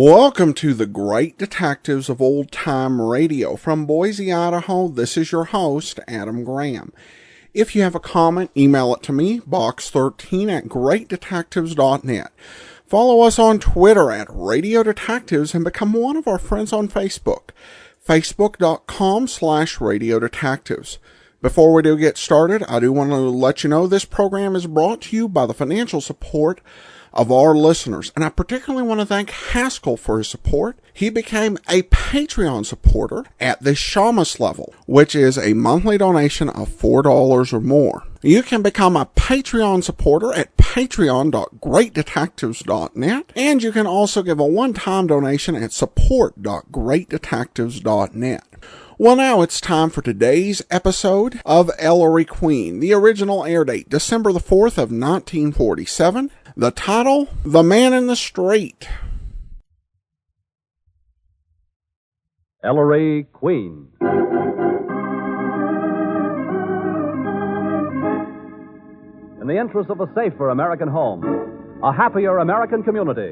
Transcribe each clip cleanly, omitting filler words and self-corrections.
Welcome to the Great Detectives of Old Time Radio. From Boise, Idaho, this is your host, Adam Graham. If you have a comment, email it to me, box13@greatdetectives.net. Follow us on Twitter @Radio Detectives and become one of our friends on Facebook, facebook.com/Radio Detectives. Before we do get started, I do want to let you know this program is brought to you by the financial support of our listeners, and I particularly want to thank Haskell for his support. He became a Patreon supporter at the Shamus level, which is a monthly donation of $4 or more. You can become a Patreon supporter at patreon.greatdetectives.net, and you can also give a one-time donation at support.greatdetectives.net. Well, now it's time for today's episode of Ellery Queen. The original air date, December the 4th of 1947. The title, The Man in the Street. Ellery Queen. In the interest of a safer American home, a happier American community,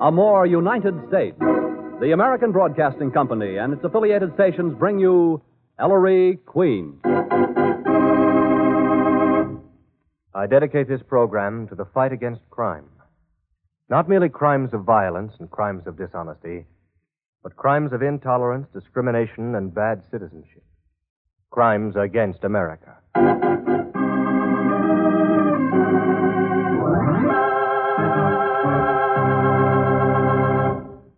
a more united state, the American Broadcasting Company and its affiliated stations bring you Ellery Queen. I dedicate this program to the fight against crime. Not merely crimes of violence and crimes of dishonesty, but crimes of intolerance, discrimination, and bad citizenship. Crimes against America.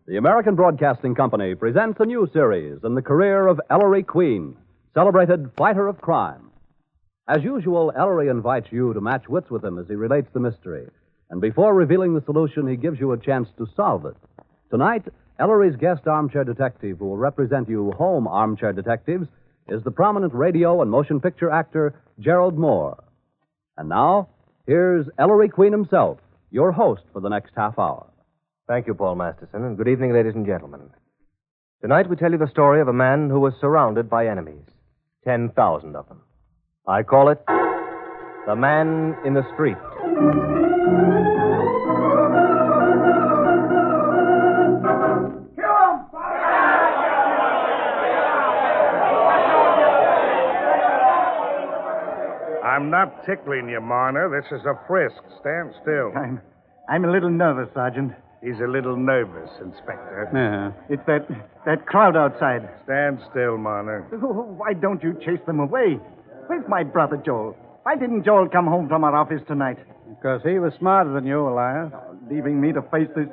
The American Broadcasting Company presents a new series in the career of Ellery Queen, celebrated fighter of crime. As usual, Ellery invites you to match wits with him as he relates the mystery. And before revealing the solution, he gives you a chance to solve it. Tonight, Ellery's guest armchair detective, who will represent you home armchair detectives, is the prominent radio and motion picture actor Gerald Moore. And now, here's Ellery Queen himself, your host for the next half hour. Thank you, Paul Masterson, and good evening, ladies and gentlemen. Tonight we tell you the story of a man who was surrounded by enemies. 10,000 of them. I call it The Man in the Street. I'm not tickling you, Marner. This is a frisk. Stand still. I'm a little nervous, Sergeant. He's a little nervous, Inspector. It's that crowd outside. Stand still, Marner. Why don't you chase them away? Where's my brother, Joel? Why didn't Joel come home from our office tonight? Because he was smarter than you, Elias. Leaving me to face this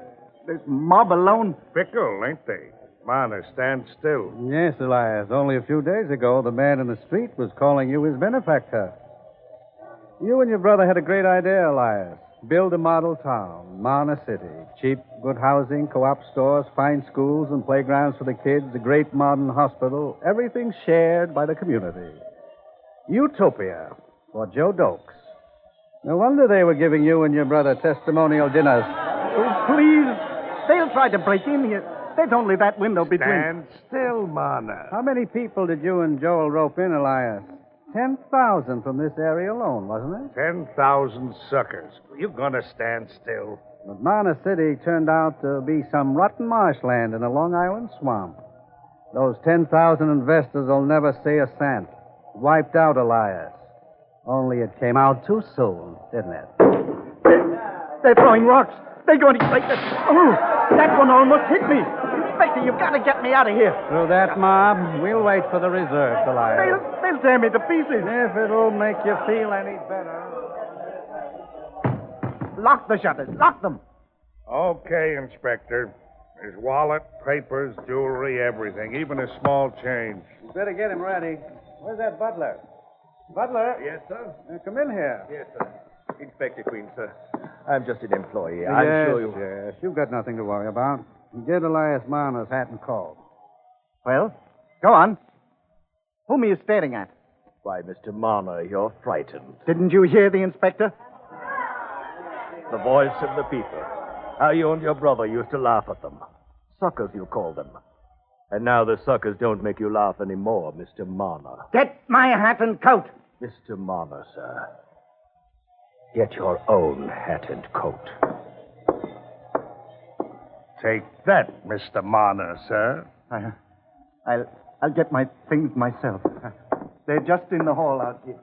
mob alone? Fickle, ain't they? Marner, stand still. Yes, Elias. Only a few days ago, the man in the street was calling you his benefactor. You and your brother had a great idea, Elias. Build a model town, Mana City. Cheap, good housing, co-op stores, fine schools and playgrounds for the kids, a great modern hospital. Everything shared by the community. Utopia for Joe Dokes. No wonder they were giving you and your brother testimonial dinners. Oh, please. They'll try to break in here. There's only that window between... Stand still, Marner. How many people did you and Joel rope in, Elias? 10,000 from this area alone, wasn't it? 10,000 suckers. You gonna stand still? But Mana City turned out to be some rotten marshland in a Long Island swamp. Those 10,000 investors will never see a cent. Wiped out, Elias. Only it came out too soon, didn't it? They're throwing rocks. They're going to... Oh, that one almost hit me. Inspector, you've got to get me out of here. Through that mob, we'll wait for the reserves, Elias. They'll tear me to pieces. If it'll make you feel any better. Lock the shutters. Lock them. Okay, Inspector. His wallet, papers, jewelry, everything, even a small change. You better get him ready. Where's that butler? Butler? Yes, sir? Come in here. Yes, sir. Inspector Queen, sir. I'm just an employee. Yes, I'm sure you... Yes, you've got nothing to worry about. Get Elias Marner's hat and coat. Well, go on. Whom are you staring at? Why, Mr. Marner, you're frightened. Didn't you hear the inspector? The voice of the people. How you and your brother used to laugh at them. Suckers, you call them. And now the suckers don't make you laugh anymore, Mr. Marner. Get my hat and coat. Mr. Marner, sir. Get your own hat and coat. Take that, Mr. Marner, sir. I'll get my things myself. They're just in the hall out here.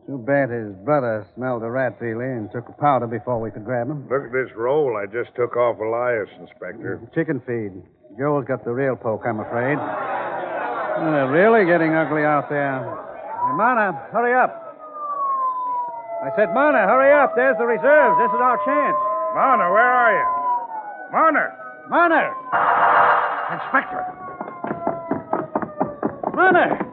Too bad his brother smelled a rat, Feely, and took a powder before we could grab him. Look at this roll I just took off Elias, Inspector. Chicken feed. Joel's got the real poke, I'm afraid. They're really getting ugly out there. Hey, Marner, hurry up. I said, Marner, hurry up. There's the reserves. This is our chance. Marner, where are you? Marner! Marner! Inspector! Marner!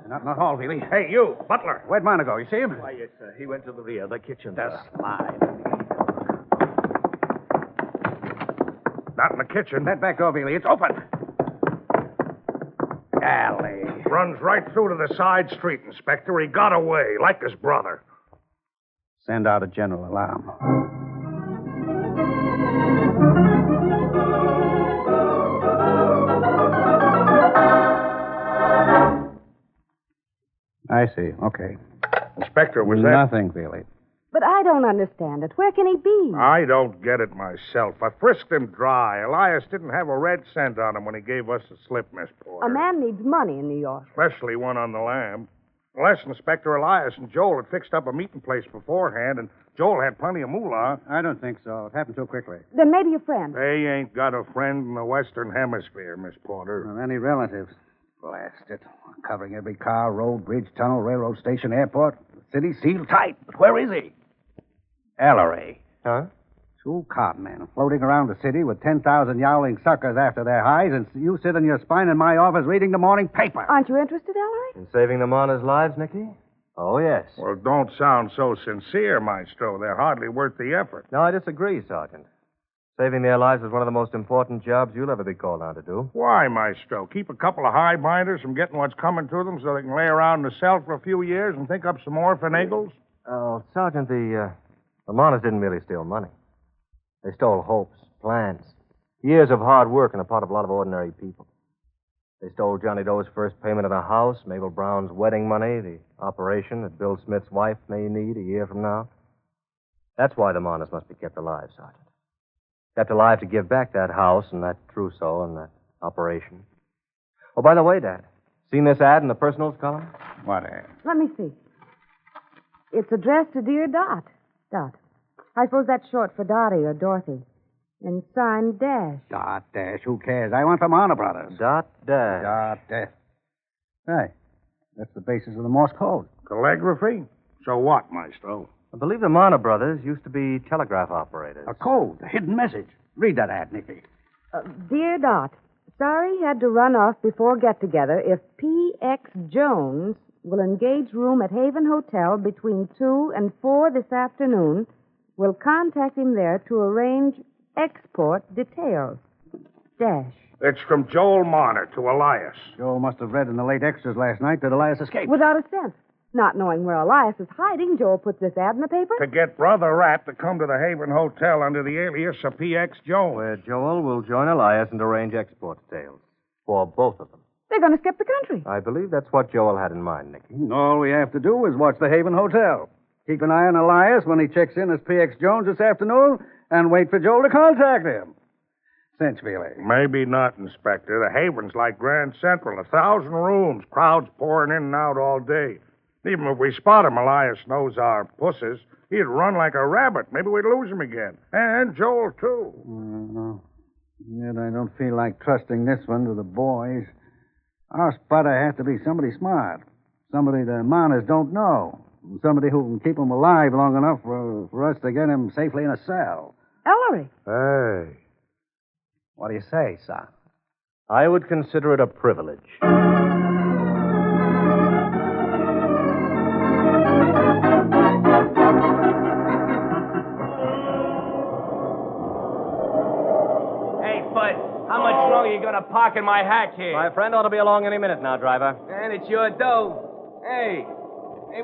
Not in the hall, Feely. Hey, you, Butler. Where'd Marner go? You see him? Why, yes, sir. He went to the rear, the kitchen. Just slide. Not in the kitchen. That back door, Feely. It's open. Golly. Runs right through to the side street, Inspector. He got away, like his brother. Send out a general alarm. I see. Okay. Inspector, was that... Nothing, Feely. But I don't understand it. Where can he be? I don't get it myself. I frisked him dry. Elias didn't have a red cent on him when he gave us the slip, Miss Porter. A man needs money in New York. Especially one on the lam. Unless Inspector Elias and Joel had fixed up a meeting place beforehand, and Joel had plenty of moolah. I don't think so. It happened too quickly. Then maybe a friend. They ain't got a friend in the Western Hemisphere, Miss Porter. Or any relatives. Blast it. Covering every car, road, bridge, tunnel, railroad station, airport. The city sealed tight. But where is he? Ellery. Huh? 2 conmen floating around the city with 10,000 yowling suckers after their hides, and you sit on your spine in my office reading the morning paper. Aren't you interested, Ellery? In saving the Marner's lives, Nicky? Oh, yes. Well, don't sound so sincere, Maestro. They're hardly worth the effort. No, I disagree, Sergeant. Saving their lives is one of the most important jobs you'll ever be called on to do. Why, Maestro? Keep a couple of high-binders from getting what's coming to them so they can lay around in the cell for a few years and think up some more finagles? Oh, Sergeant, the Marners didn't merely steal money. They stole hopes, plans, years of hard work on the part of a lot of ordinary people. They stole Johnny Doe's first payment of the house, Mabel Brown's wedding money, the operation that Bill Smith's wife may need a year from now. That's why the Marners must be kept alive, Sergeant. Kept alive to give back that house and that trousseau and that operation. Oh, by the way, Dad, seen this ad in the personals column? What ad? Let me see. It's addressed to Dear Dot. Dot. I suppose that's short for Dottie or Dorothy. And signed Dash. Dot dash. Who cares? I want the Marner brothers. Dot dash. Dot dash. Hey, that's the basis of the Morse code. Calligraphy? So what, Maestro? I believe the Marner brothers used to be telegraph operators. A code, a hidden message. Read that ad, Nicky. Dear Dot, sorry had to run off before get-together. If P.X. Jones will engage room at Haven Hotel between 2 and 4 this afternoon, we'll contact him there to arrange export details. Dash. It's from Joel Marner to Elias. Joel must have read in the late extras last night that Elias escaped. Without a cent. Not knowing where Elias is hiding, Joel puts this ad in the paper. To get Brother Rat to come to the Haven Hotel under the alias of P.X. Jones. Where Joel will join Elias and arrange export details. For both of them. They're going to skip the country. I believe that's what Joel had in mind, Nicky. All we have to do is watch the Haven Hotel. Keep an eye on Elias when he checks in as P.X. Jones this afternoon, and wait for Joel to contact him. Cinch, Feely. Maybe not, Inspector. The Haven's like Grand Central. 1,000 rooms, crowds pouring in and out all day. Even if we spot him, Elias knows our pussies. He'd run like a rabbit. Maybe we'd lose him again. And Joel, too. Yet I don't feel like trusting this one to the boys. Our spotter has to be somebody smart. Somebody the Marners don't know. Somebody who can keep him alive long enough for us to get him safely in a cell. Ellery. Hey. What do you say, son? I would consider it a privilege. You're going to park in my hack here. My friend ought to be along any minute now, driver. And it's your dough. Hey,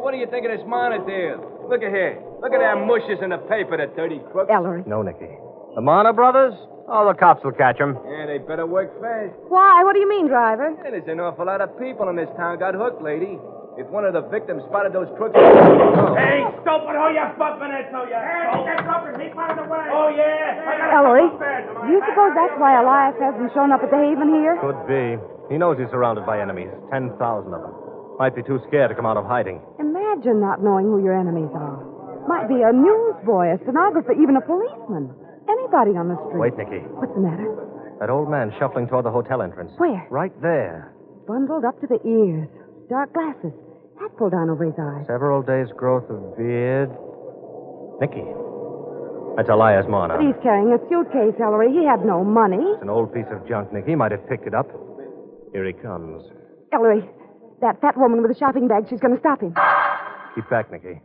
what do you think of this Marner deal? Look at here. Look at them mushes in the paper, the dirty crooks. Ellery. No, Nicky. The Marner brothers? Oh, the cops will catch them. Yeah, they better work fast. Why? What do you mean, driver? Yeah, there's an awful lot of people in this town got hooked, lady. If one of the victims spotted those crooks... Hey, stupid, who you bumping into, you? Hey, get up and keep out of the way. Oh, yeah? Ellery, do you suppose that's why Elias hasn't shown up at the Haven here? Could be. He knows he's surrounded by enemies. 10,000 of them. Might be too scared to come out of hiding. Imagine not knowing who your enemies are. Might be a newsboy, a stenographer, even a policeman. Anybody on the street. Wait, Nicky. What's the matter? That old man shuffling toward the hotel entrance. Where? Right there. Bundled up to the ears. Dark glasses. Hat pulled down over his eyes. Several days' growth of beard. Nicky. That's Elias Marner. But he's carrying a suitcase, Ellery. He had no money. It's an old piece of junk, Nicky. He might have picked it up. Here he comes. Ellery, that fat woman with the shopping bag, she's going to stop him. Keep back, Nicky.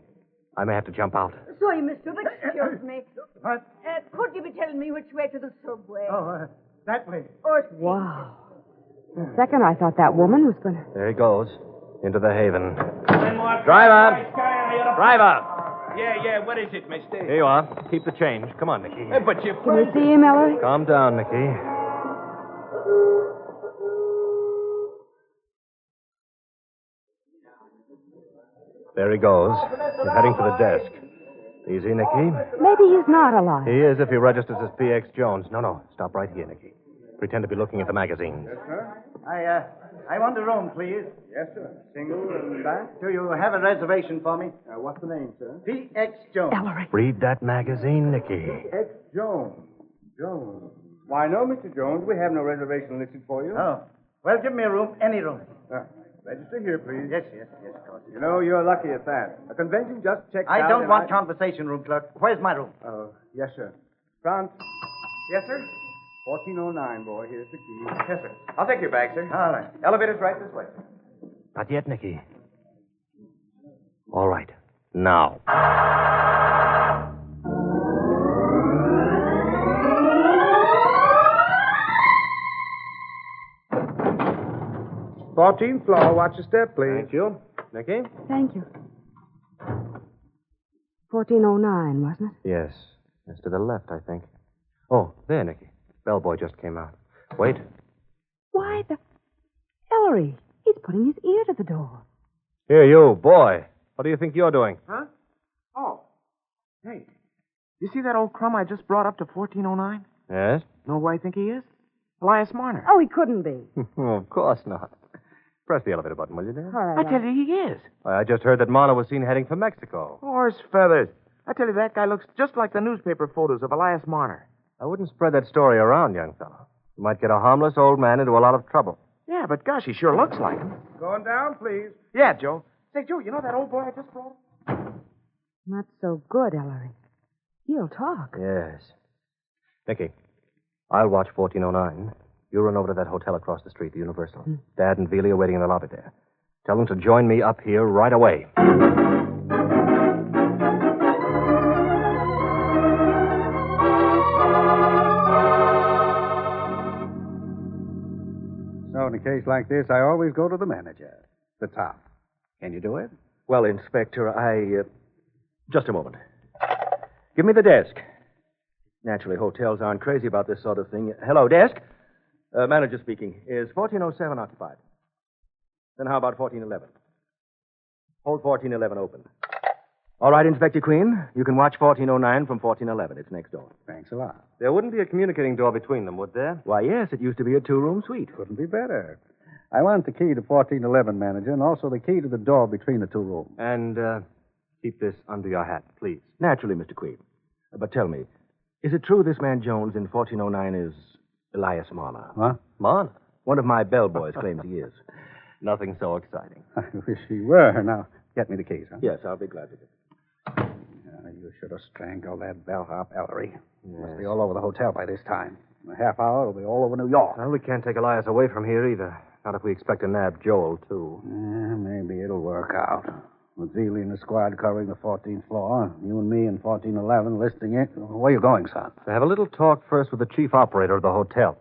I may have to jump out. Sorry, mister, but excuse me. What? Could you be telling me which way to the subway? Oh, that way. Or Wow. For a second, I thought that woman was going to... There he goes. Into the Haven. Driver! Yeah, what is it, mister? Here you are. Keep the change. Come on, Nicky. But you... Can we see him, Ellery? Calm down, Nicky. There he goes. He's heading for the desk. Easy, Nicky. Maybe he's not alive. He is if he registers as PX Jones. No. Stop right here, Nicky. Pretend to be looking at the magazines. Yes, sir. I want a room, please. Yes, sir. Single and back. Do you have a reservation for me? What's the name, sir? PX Jones. Ellery. Read that magazine, Nicky. X. Jones. Why, no, Mr. Jones. We have no reservation listed for you. Oh. Well, give me a room, any room. Register here, please. Yes, of course. You know, you're lucky at that. A convention just checked out. I don't want conversation room, clerk. Where's my room? Yes, sir. Front. Yes, sir. 1409, boy. Here's the key. Yes, sir. I'll take your bag, sir. All right. Elevator's right this way. Not yet, Nicky. All right. Now. Fourteenth floor. Watch your step, please. Thank you. Nicky? Thank you. 1409, wasn't it? Yes. It's to the left, I think. Oh, there, Nicky. Bellboy just came out. Wait. Why, Ellery, he's putting his ear to the door. Here, you, boy. What do you think you're doing? Huh? Oh. Hey, you see that old crumb I just brought up to 1409? Yes? Know who I think he is? Elias Marner. Oh, he couldn't be. Of course not. Press the elevator button, will you, dear? All right. I tell you, he is. I just heard that Marner was seen heading for Mexico. Horse feathers. I tell you, that guy looks just like the newspaper photos of Elias Marner. I wouldn't spread that story around, young fellow. You might get a harmless old man into a lot of trouble. Yeah, but gosh, he sure looks like him. Going down, please. Yeah, Joe. Say, Joe, you know that old boy I just brought? Not so good, Ellery. He'll talk. Yes. Nicky, I'll watch 1409. You run over to that hotel across the street, the Universal. Dad and Veely are waiting in the lobby there. Tell them to join me up here right away. So in a case like this, I always go to the manager, the top. Can you do it? Well, Inspector, just a moment. Give me the desk. Naturally, hotels aren't crazy about this sort of thing. Hello, desk. Manager speaking. Is 1407 occupied? Then how about 1411? Hold 1411 open. All right, Inspector Queen. You can watch 1409 from 1411. It's next door. Thanks a lot. There wouldn't be a communicating door between them, would there? Why, yes, it used to be a two-room suite. Couldn't be better. I want the key to 1411, manager, and also the key to the door between the two rooms. And keep this under your hat, please. Naturally, Mr. Queen. But tell me, is it true this man Jones in 1409 is Elias Marner? Huh? Marner? One of my bellboys claims he is. Nothing so exciting. I wish he were. Now, get me the keys, huh? Yes, I'll be glad to. You should have strangled that bellhop, Ellery. Must be all over the hotel by this time. In a half hour, it'll be all over New York. Well, we can't take Elias away from here either. Not if we expect to nab Joel, too. Maybe it'll work out. With Veely and the squad covering the 14th floor, you and me in 1411 listing it. Where you going, son? To have a little talk first with the chief operator of the hotel.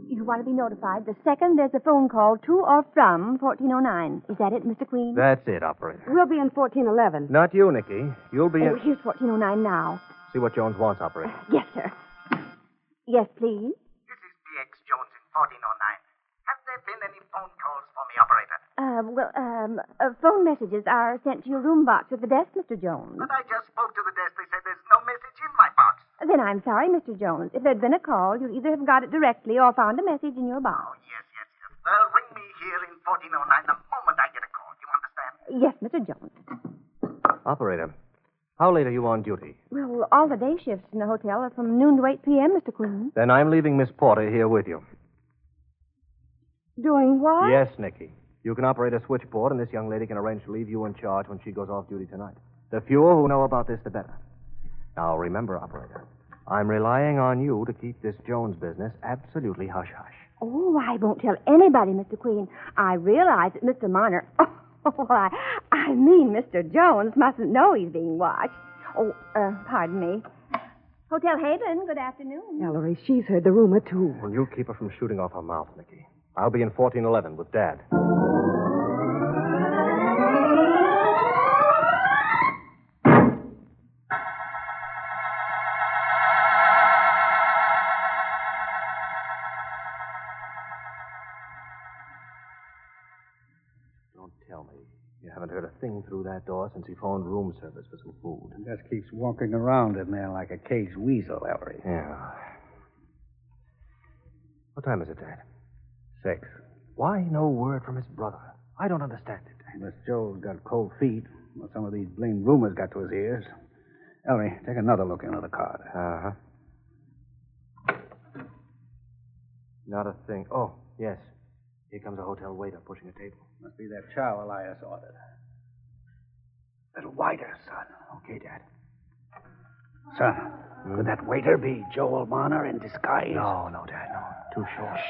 You want to be notified the second there's a phone call to or from 1409. Is that it, Mr. Queen? That's it, operator. We'll be in 1411. Not you, Nicky. You'll be in... Oh, here's 1409 now. See what Jones wants, operator. Yes, sir. Yes, please. This is PX Jones in 1409. Have there been any phone calls for me, operator? Phone messages are sent to your room box at the desk, Mr. Jones. But I just spoke to the desk. They said there's no message in my box. Then I'm sorry, Mr. Jones. If there'd been a call, you'd either have got it directly or found a message in your box. Oh, yes. Well, ring me here in 1409 the moment I get a call. You understand? Yes, Mr. Jones. Operator, how late are you on duty? Well, all the day shifts in the hotel are from noon to 8 p.m., Mr. Queen. Then I'm leaving Miss Porter here with you. Doing what? Yes, Nicky. You can operate a switchboard, and this young lady can arrange to leave you in charge when she goes off duty tonight. The fewer who know about this, the better. Now, remember, operator, I'm relying on you to keep this Jones business absolutely hush-hush. Oh, I won't tell anybody, Mr. Queen. I realize that Mr. Marner... I mean Mr. Jones mustn't know he's being watched. Oh, pardon me. Hotel Haven, good afternoon. Ellery, she's heard the rumor, too. Will you keep her from shooting off her mouth, Nicky? I'll be in 1411 with Dad. Don't tell me you haven't heard a thing through that door since he phoned room service for some food. He just keeps walking around in there like a caged weasel, Ellery. Yeah. What time is it, Dad? 6. Why no word from his brother? I don't understand it. Unless Joe's got cold feet, or some of these blamed rumors got to his ears. Ellery, take another look into the card. Uh-huh. Not a thing. Oh, yes. Here comes a hotel waiter pushing a table. Must be that chow Elias ordered. Little wider, son. Okay, Dad. Son, could that waiter be Joel Marner in disguise? No, Dad, no. Too short.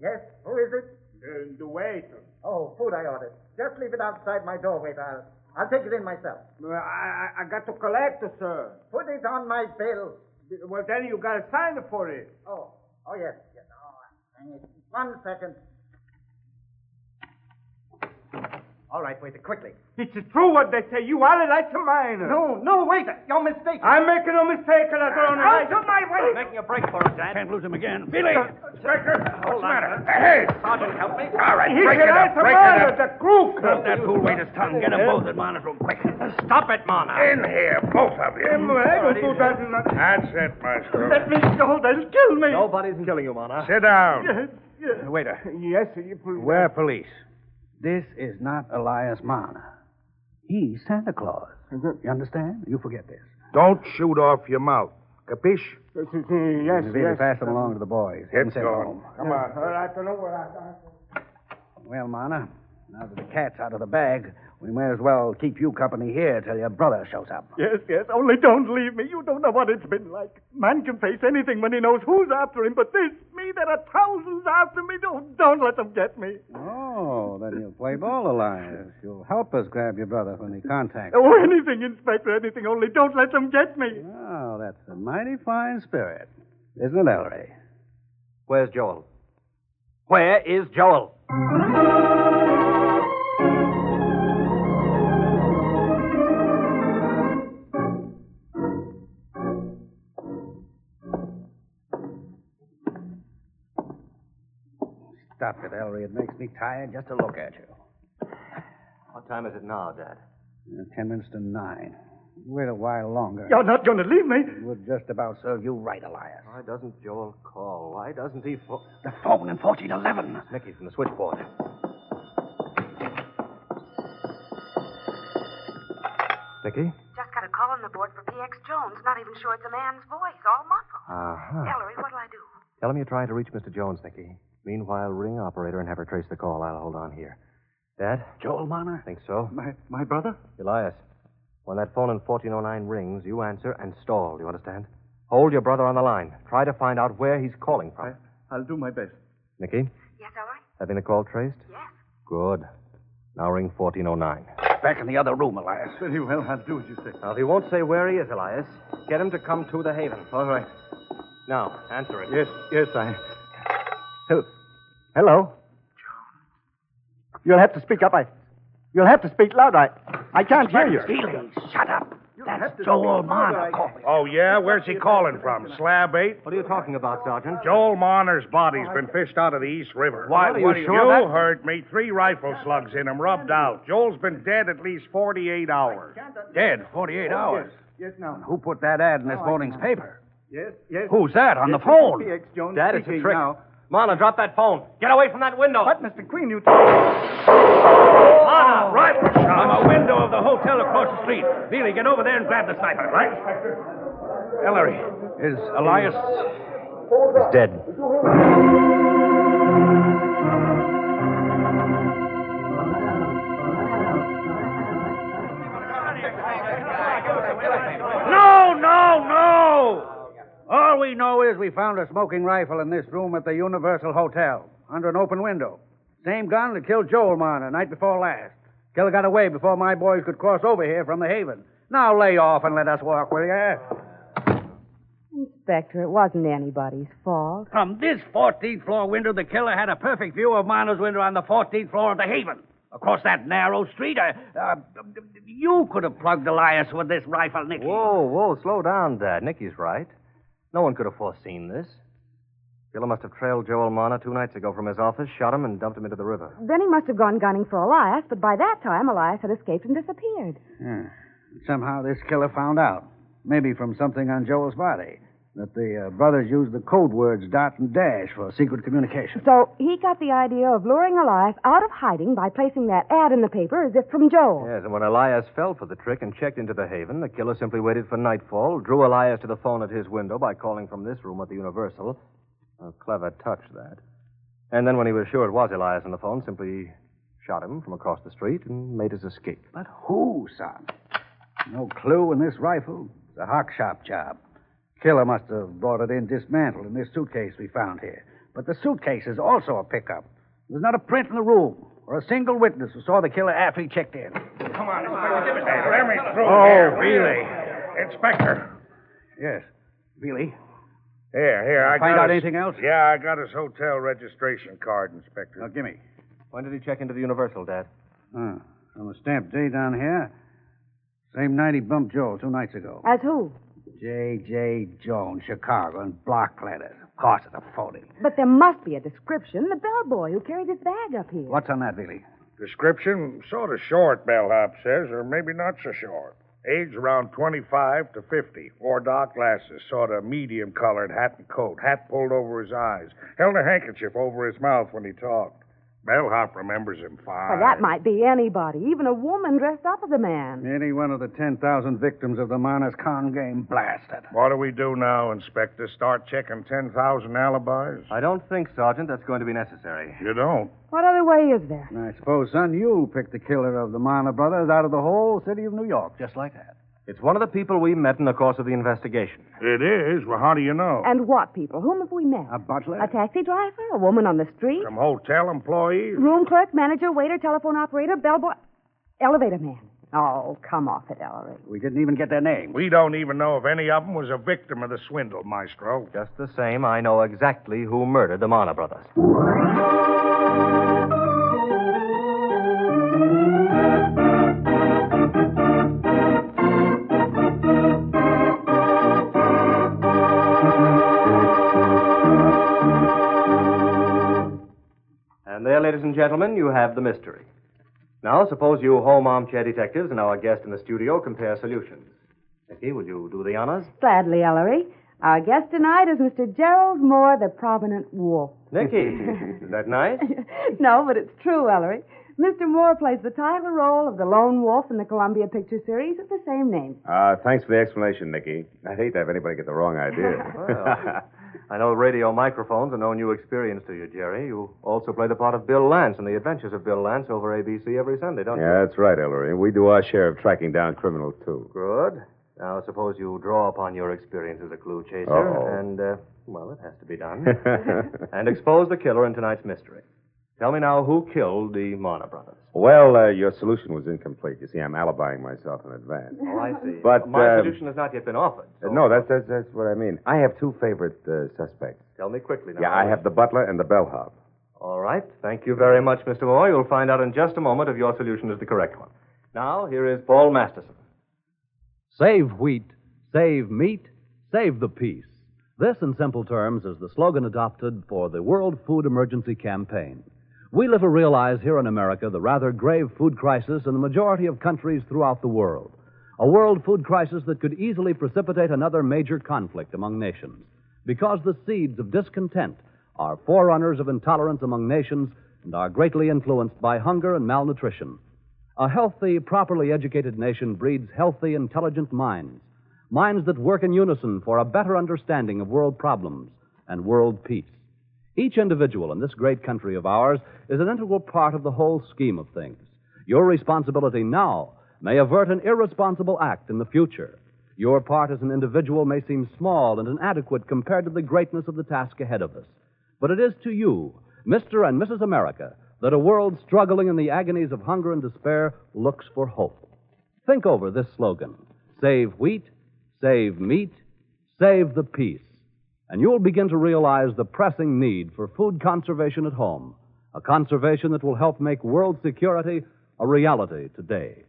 Yes, who is it? The waiter. Oh, food I ordered. Just leave it outside my door, waiter. I'll take it in myself. I got to collect it, sir. Put it on my bill. Well, then you got to sign for it. Oh, yes. Hang it. 1 second. All right, waiter, quickly. It's true what they say. You are like a miner. No, waiter. You're mistaken. I'm making no mistake, Ladrone. Out of my way. Making a break for it, Dad. Can't lose him again. Billy! Inspector, Hold on. Hey! Sergeant, help me. All right, break it up. The crook. Hold that fool waiter's tongue. Get them both at Marner's room quick. Stop it, Marner. In here, both of you. I don't do that. That's it, Maestro. Let me go. They'll kill me. Nobody's killing you, Marner. Sit down. Yes. Waiter, Yes, we're police. This is not Elias Marner. He's Santa Claus. You understand? You forget this. Don't shoot off your mouth. Capiche? Yes. Billy, pass them along to the boys. Have them It's sent going. home. Come on. I don't know what I... Well, Marner, now that the cat's out of the bag, we may as well keep you company here till your brother shows up. Yes. Only don't leave me. You don't know what it's been like. Man can face anything when he knows who's after him, but me, there are thousands after me. Don't let them get me. Oh, then you'll play ball, Elias. You'll help us grab your brother when he contacts Oh, us. anything, Inspector, anything. Only don't let them get me. Oh, that's a mighty fine spirit. Isn't it, Ellery? Where's Joel? Where is Joel? Stop it, Ellery. It makes me tired just to look at you. What time is it now, Dad? 10 minutes to 9. Wait a while longer. You're not going to leave me. It would just about serve you right, Elias. Why doesn't Joel call? Why doesn't he The phone in 1411. Nicky from the switchboard. Nicky? Just got a call on the board for PX Jones. Not even sure it's a man's voice, all muffled. Uh-huh. Ellery, what'll I do? Tell him you're trying to reach Mr. Jones, Nicky. Meanwhile, ring operator and have her trace the call. I'll hold on here. Dad? Joel Marner? Think so? My brother? Elias, when that phone in 1409 rings, you answer and stall. Do you understand? Hold your brother on the line. Try to find out where he's calling from. I'll do my best. Nicky? Yes, Ellery? Having the call traced? Yes. Good. Now ring 1409. Back in the other room, Elias. Very well, I'll do as you say. Now, if he won't say where he is, Elias, get him to come to the Haven. All right. Now, answer it. Yes, Hello? You'll have to speak up. You'll have to speak loud. I can't hear you. Billy, shut up. That's Joel Marner calling. Oh, yeah? Where's he calling from? Slab 8? What are you talking about, Sergeant? Joel Marner's body's been fished out of the East River. Why, are you sure You of that? heard me. 3 rifle slugs in him, rubbed out. Joel's been dead at least 48 hours. Dead 48 hours. Yes, now. Who put that ad in this morning's paper? Yes, yes. Who's that on the Yes, phone? Mr. PX Jones Dad, it's a speaking trick. now. Marner, drop that phone. Get away from that window. What, Mr. Queen, you... Marner, Rifle shot from a window of the hotel across the street. Beely, get over there and grab the sniper, right? Ellery, is Elias... He's dead. No! All we know is we found a smoking rifle in this room at the Universal Hotel, under an open window. Same gun that killed Joel Marner night before last. Killer got away before my boys could cross over here from the Haven. Now lay off and let us walk, will you? Inspector, it wasn't anybody's fault. From this 14th floor window, the killer had a perfect view of Marner's window on the 14th floor of the Haven. Across that narrow street, you could have plugged Elias with this rifle, Nicky. Whoa, slow down, Dad. Nicky's right. No one could have foreseen this. Killer must have trailed Joel Marner 2 nights ago from his office, shot him, and dumped him into the river. Then he must have gone gunning for Elias, but by that time, Elias had escaped and disappeared. Yeah. Somehow this killer found out, maybe from something on Joel's body, that the brothers used the code words dot and dash for secret communication. So he got the idea of luring Elias out of hiding by placing that ad in the paper as if from Joel. Yes, and when Elias fell for the trick and checked into the Haven, the killer simply waited for nightfall, drew Elias to the phone at his window by calling from this room at the Universal. A clever touch, that. And then when he was sure it was Elias on the phone, simply shot him from across the street and made his escape. But who, son? No clue in this rifle. It's a hock shop job. Killer must have brought it in dismantled in this suitcase we found here. But the suitcase is also a pickup. There's not a print in the room or a single witness who saw the killer after he checked in. Come on, Inspector, give us that. Let me through Oh, here. really? Inspector. Yes. Really? Here, I Find got out his- anything else? Yeah, I got his hotel registration card, Inspector. Now, give me. When did he check into the Universal, Dad? On the stamped date on here, same night he bumped Joel 2 nights ago. As who? J.J. Jones, Chicago, in block letters. Of course, it's a phony. But there must be a description. The bellboy who carried his bag up here. What's on that, Billy? Description, sort of short, bellhop says, or maybe not so short. Age around 25 to 50. Wore dark glasses, sort of medium-colored hat and coat. Hat pulled over his eyes. Held a handkerchief over his mouth when he talked. Bellhop remembers him fine. Well, that might be anybody, even a woman dressed up as a man. Any one of the 10,000 victims of the Marner's con game blasted. What do we do now, Inspector? Start checking 10,000 alibis? I don't think, Sergeant, that's going to be necessary. You don't? What other way is there? And I suppose, son, you picked the killer of the Marner brothers out of the whole city of New York, just like that. It's one of the people we met in the course of the investigation. It is? Well, how do you know? And what people? Whom have we met? A butler? A taxi driver? A woman on the street? Some hotel employees? Room clerk, manager, waiter, telephone operator, bellboy, elevator man. Oh, come off it, Ellery. We didn't even get their names. We don't even know if any of them was a victim of the swindle, Maestro. Just the same, I know exactly who murdered the Marner brothers. And there, ladies and gentlemen, you have the mystery. Now, suppose you home armchair detectives and our guest in the studio compare solutions. Nicky, will you do the honors? Gladly, Ellery. Our guest tonight is Mr. Gerald Moore, the prominent wolf. Nicky, is that nice? No, but it's true, Ellery. Mr. Moore plays the title role of the lone wolf in the Columbia Picture Series of the same name. Thanks for the explanation, Nicky. I'd hate to have anybody get the wrong idea. Well, I know radio microphones are no new experience to you, Jerry. You also play the part of Bill Lance in The Adventures of Bill Lance over ABC every Sunday, don't you? Yeah, that's right, Ellery. We do our share of tracking down criminals, too. Good. Now, suppose you draw upon your experience as a clue chaser Uh-oh. and, well, it has to be done, and expose the killer in tonight's mystery. Tell me now who killed the Marner brothers. Well, your solution was incomplete. You see, I'm alibying myself in advance. Oh, I see. But, my solution has not yet been offered. So... No, that's what I mean. I have 2 favorite suspects. Tell me quickly now. Yeah, I have the butler and the bellhop. All right. Thank you very much, Mr. Moore. You'll find out in just a moment if your solution is the correct one. Now, here is Paul Masterson. Save wheat, save meat, save the peace. This, in simple terms, is the slogan adopted for the World Food Emergency Campaign. We little realize here in America the rather grave food crisis in the majority of countries throughout the world. A world food crisis that could easily precipitate another major conflict among nations, because the seeds of discontent are forerunners of intolerance among nations and are greatly influenced by hunger and malnutrition. A healthy, properly educated nation breeds healthy, intelligent minds, minds that work in unison for a better understanding of world problems and world peace. Each individual in this great country of ours is an integral part of the whole scheme of things. Your responsibility now may avert an irresponsible act in the future. Your part as an individual may seem small and inadequate compared to the greatness of the task ahead of us. But it is to you, Mr. and Mrs. America, that a world struggling in the agonies of hunger and despair looks for hope. Think over this slogan: save wheat, save meat, save the peace. And you'll begin to realize the pressing need for food conservation at home, a conservation that will help make world security a reality today.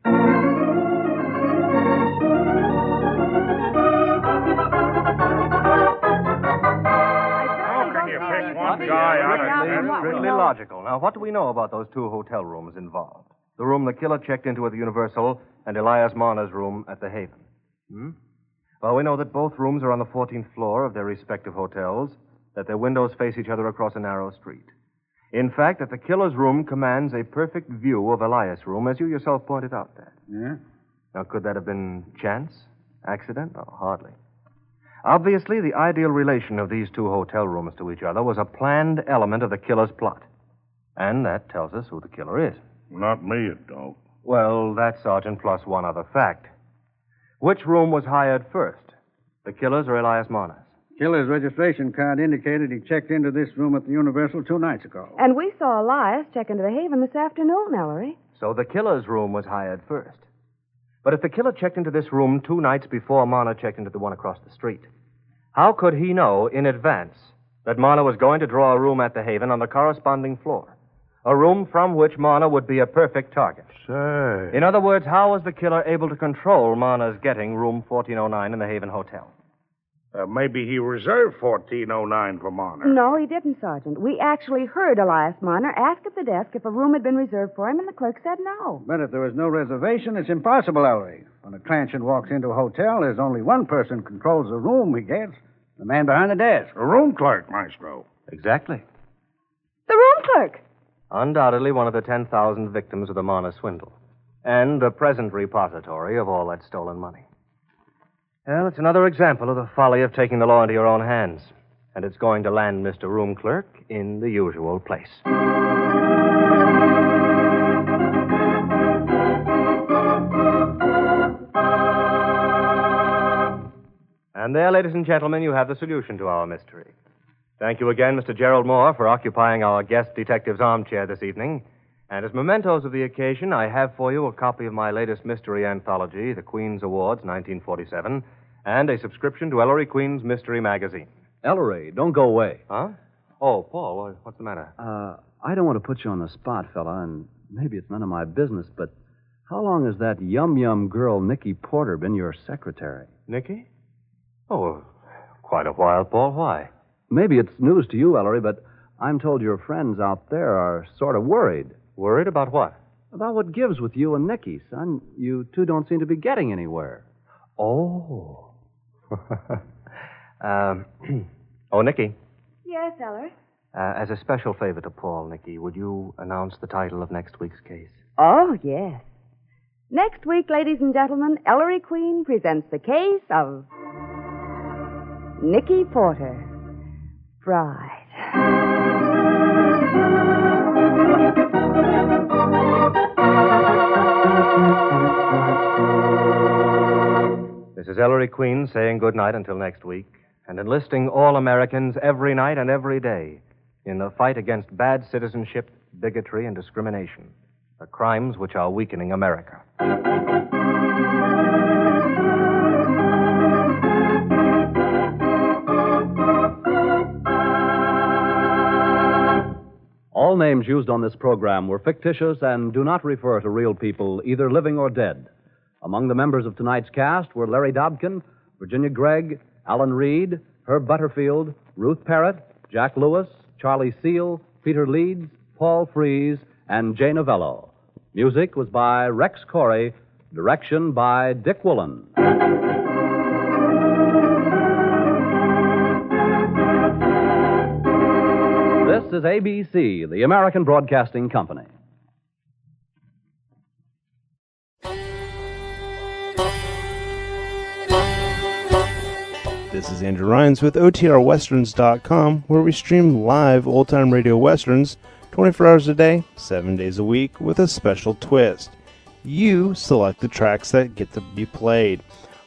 Strictly logical. Now, what do we know about those two hotel rooms involved? The room the killer checked into at the Universal and Elias Marner's room at the Haven. Well, we know that both rooms are on the 14th floor of their respective hotels, that their windows face each other across a narrow street. In fact, that the killer's room commands a perfect view of Elias' room, as you yourself pointed out, Dad. Yeah? Now, could that have been chance? Accident? No, hardly. Obviously, the ideal relation of these two hotel rooms to each other was a planned element of the killer's plot. And that tells us who the killer is. Not me, it don't. Well, that's, Sergeant, plus one other fact. Which room was hired first? The killer's or Elias Marner's? Killer's registration card indicated he checked into this room at the Universal 2 nights ago. And we saw Elias check into the Haven this afternoon, Ellery. So the killer's room was hired first. But if the killer checked into this room 2 nights before Marner checked into the one across the street, how could he know in advance that Marner was going to draw a room at the Haven on the corresponding floor? A room from which Marner would be a perfect target. Say. In other words, how was the killer able to control Marner's getting room 1409 in the Haven Hotel? Maybe he reserved 1409 for Marner. No, he didn't, Sergeant. We actually heard Elias Marner ask at the desk if a room had been reserved for him, and the clerk said no. But if there was no reservation, it's impossible, Ellery. When a transient walks into a hotel, there's only one person controls the room he gets. The man behind the desk. A room clerk, Maestro. Exactly. The room clerk. Undoubtedly one of the 10,000 victims of the Marner swindle. And the present repository of all that stolen money. Well, it's another example of the folly of taking the law into your own hands. And it's going to land Mr. Room Clerk in the usual place. And there, ladies and gentlemen, you have the solution to our mystery. Thank you again, Mr. Gerald Moore, for occupying our guest detective's armchair this evening. And as mementos of the occasion, I have for you a copy of my latest mystery anthology, The Queen's Awards, 1947, and a subscription to Ellery Queen's Mystery Magazine. Ellery, don't go away. Huh? Oh, Paul, what's the matter? I don't want to put you on the spot, fella, and maybe it's none of my business, but how long has that yum-yum girl, Nicky Porter, been your secretary? Nicky? Oh, quite a while, Paul. Why? Maybe it's news to you, Ellery, but I'm told your friends out there are sort of worried. Worried about what? About what gives with you and Nicky, son. You two don't seem to be getting anywhere. Oh. Oh, Nicky. Yes, Ellery? As a special favor to Paul, Nicky, would you announce the title of next week's case? Oh, yes. Next week, ladies and gentlemen, Ellery Queen presents the case of Nicky Porter, Bride. This is Ellery Queen saying good night until next week, and enlisting all Americans every night and every day in the fight against bad citizenship, bigotry, and discrimination, the crimes which are weakening America. All names used on this program were fictitious and do not refer to real people, either living or dead. Among the members of tonight's cast were Larry Dobkin, Virginia Gregg, Alan Reed, Herb Butterfield, Ruth Parrott, Jack Lewis, Charlie Seal, Peter Leeds, Paul Freese, and Jay Novello. Music was by Rex Corey, direction by Dick Woolen. This is ABC, the American Broadcasting Company. This is Andrew Rhines with OTRWesterns.com, where we stream live old-time radio westerns 24 hours a day, 7 days a week, with a special twist. You select the tracks that get to be played.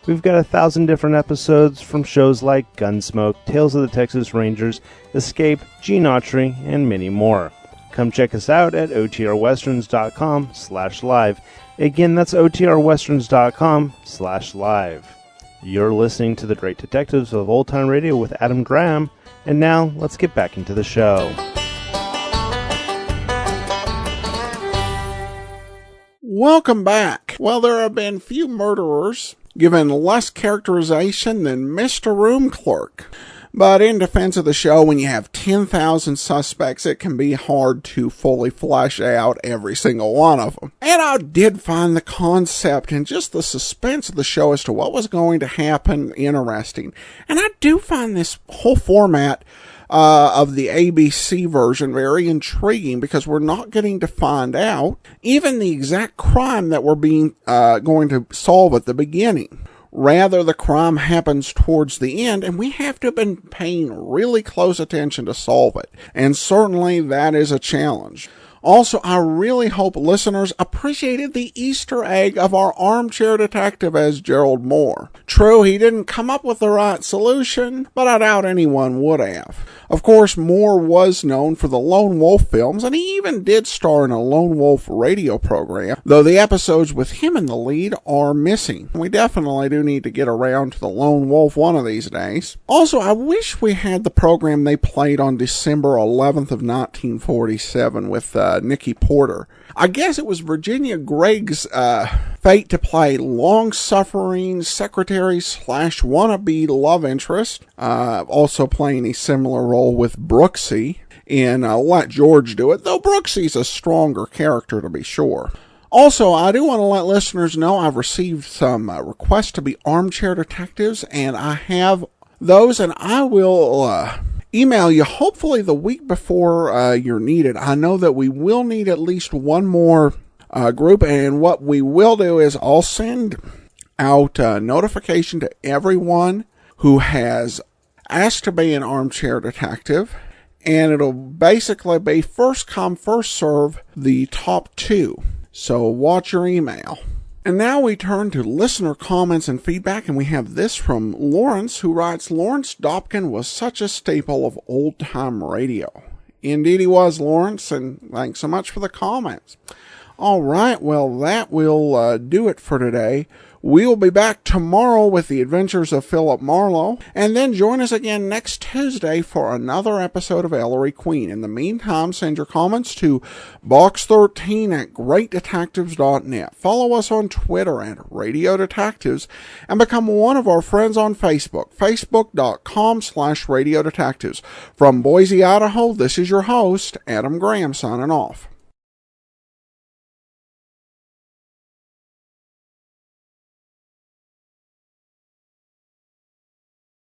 We've got 1,000 different episodes from shows like Gunsmoke, Tales of the Texas Rangers, Escape, Gene Autry, and many more. Come check us out at OTRWesterns.com/live. Again, that's OTRWesterns.com/live. You're listening to The Great Detectives of Old Time Radio with Adam Graham, and now let's get back into the show. Welcome back. Well, there have been few murderers given less characterization than Mr. Room Clerk. But in defense of the show, when you have 10,000 suspects, it can be hard to fully flesh out every single one of them. And I did find the concept and just the suspense of the show as to what was going to happen interesting. And I do find this whole format of the ABC version very intriguing, because we're not getting to find out even the exact crime that we're going to solve at the beginning. Rather, the crime happens towards the end, and we have to have been paying really close attention to solve it. And certainly that is a challenge. Also, I really hope listeners appreciated the Easter egg of our armchair detective as Gerald Moore. True, he didn't come up with the right solution, but I doubt anyone would have. Of course, Moore was known for the Lone Wolf films, and he even did star in a Lone Wolf radio program, though the episodes with him in the lead are missing. We definitely do need to get around to the Lone Wolf one of these days. Also, I wish we had the program they played on December 11th of 1947 with Nicky Porter. I guess it was Virginia Gregg's fate to play long-suffering secretary/wannabe love interest, also playing a similar role with Brooksy in Let George Do It, though Brooksy's a stronger character to be sure. Also, I do want to let listeners know I've received some requests to be armchair detectives, and I have those, and I will email you hopefully the week before you're needed. I know that we will need at least one more group, and what we will do is I'll send out notification to everyone who has asked to be an armchair detective, and it'll basically be first come, first serve the top two. So watch your email. And now we turn to listener comments and feedback, and we have this from Lawrence, who writes, Lawrence Dobkin was such a staple of old-time radio. Indeed he was, Lawrence, and thanks so much for the comments. All right, well, that will do it for today. We'll be back tomorrow with the adventures of Philip Marlowe, and then join us again next Tuesday for another episode of Ellery Queen. In the meantime, send your comments to box13@greatdetectives.net. Follow us on Twitter at Radio Detectives, and become one of our friends on Facebook, facebook.com/Radio Detectives. From Boise, Idaho, this is your host, Adam Graham, signing off.